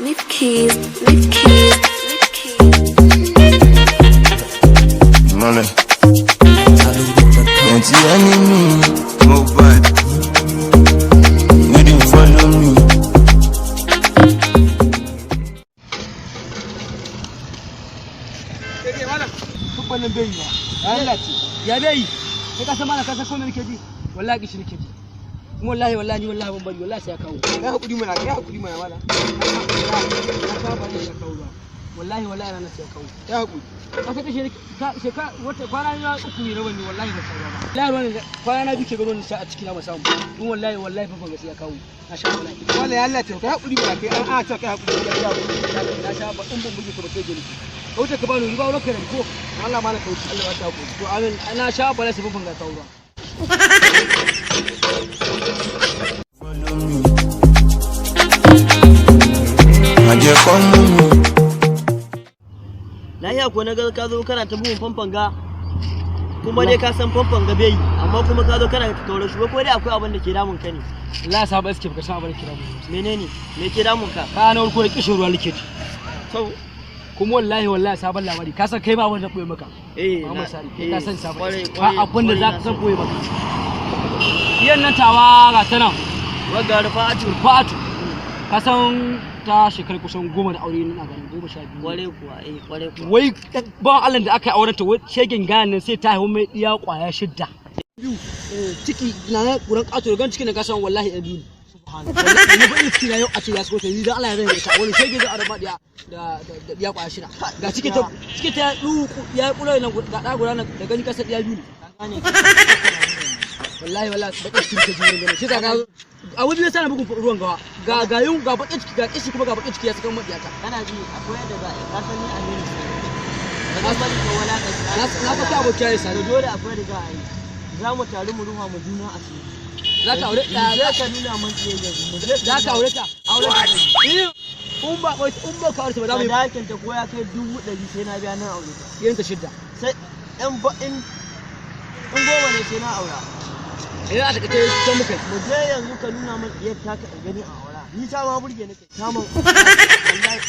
Lift keys, lift keys, lift keys. Money. Plenty enemy, mobile. You didn't follow me. Ya bai kai ka san mana ka san ko me nake ji wallahi kishi nake ji kuma wallahi ni wallahi ban bari wallahi sai ya kawo kai hakuri mana wala wallahi ranar sai ya kawo kai hakuri ka ta sheka wata kwana na uku ne rawan ni wallahi ba kawo ba wallahi wannan kwana na bike gano ni sai a cikin na samu kuma wallahi fa ban ga sai ya kawo na sha wallahi Allah ta kai hakuri mana kai an ta kai hakuri na sha ba in ban buge ka ba sai gani kauce ka bani ruwa ka ko Allah ma na kauce Allah ya ta ku to amin ana sha bala sai ban ga taura Aje komu lahiya ko na ga ka zo kana ta bugun fanfanga kuma dai ka san fanfanga bai amma kuma ka zo kana ta taure shi ko dai akwai abin da ke damun ka ne Allah sa ba iske baka san abin da ke damun menene me ke damun ka ka na ko da kishin ruwa like ji to kuma wallahi sabon labari ka san kai ba wanda koyi maka Muhammad Sani kai ka san sabon ba abin da zaka san koyi maka yan nan tawa ga tana waga Rufa'atu ka san ta shekara kusan 10 da aure ina ganin 12 kware kuwa wai ba Allah da aka yi auren ta shegen gayan nan sai ta haihu mai iya kwaya 6 ciki na kuran kato gan cikin da ka san wallahi a biyu subhanallah ne ba ciki na yau a ce ya so ta yi dan Allah ya rage ta wani shege da araba da ya kwaya 6 ga ciki ta ya kula nan ga da gura nan da gani kasa ya biyu ne wallahi bakin ciki ta jini ne shi ga abu biyu sana bugun ruwan gawa ga yun ga bakin ciki ga kishi kuma ga bakin ciki ya saka madiyata kana ji akwai yadda za a ka san ni amini ba bari ka wala na fa abu kai sai dole akwai da za a yi za mu taru mu ruha mu juna a ci za ka aure ta za ka nuna mun tsiye ga za ka aure ta ba ka aure ta ba za mu yi dakin ta ko ya kai 100 sai na biya nan aure ta yin ta shidda sai in goma ne sai na aura idan a take ta muka mu je yanzu ka nuna min iyar ta ka gani a aura ni ta ma burge nake ta man wallahi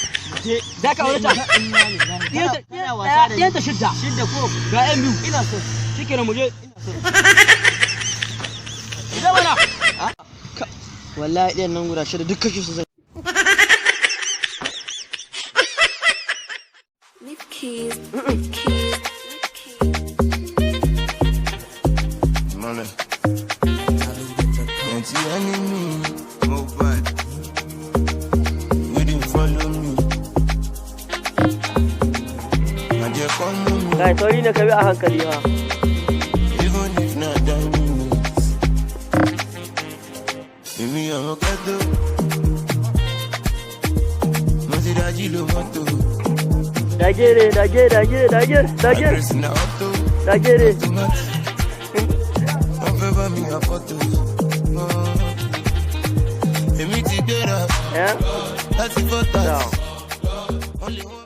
je za ka aure ta yin ta shidda ko ga yan biyu ina so shikenan mu je ina so idan wala wallahi ɗayan nan guda shida duk kake su zai Lift keys, lift keys, lift keys. money. Plenty enemy, mobile. You didn't follow me. Aje komu kai sauri ne ka bi a hankali ma even if not diamonds. Give me a rocket. Masidaji lo moto. dagere Favor me a photo. Emi ti gbera. yeah That's the photo. no Only one.